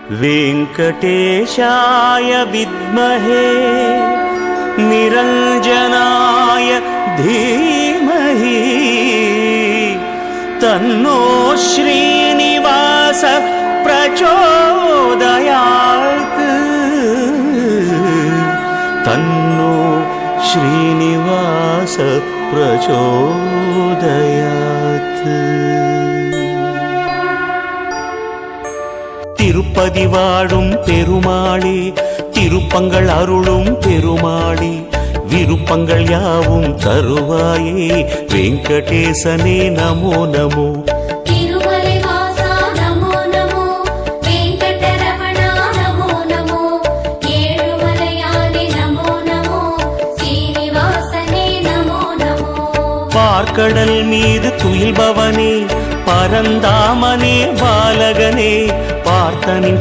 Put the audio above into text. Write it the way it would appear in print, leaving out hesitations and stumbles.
वेङ्कटेशाय विद्महे निरञ्जनाय धीमहि तन्नो श्रीनिवास प्रचोदयात् तन्नो श्रीनिवास प्रचोदयात्। திருப்பதி வாழும் பெருமாளே, திருப்பங்கள் அருளும் பெருமாளே, விருப்பங்கள் யாவும் தருவாயே, வெங்கடேசனே நமோ நமோ. பார்க்கடல் மீது துயில்பவனே, பரந்தாமனே, பாலகனே, பார்த்தனின்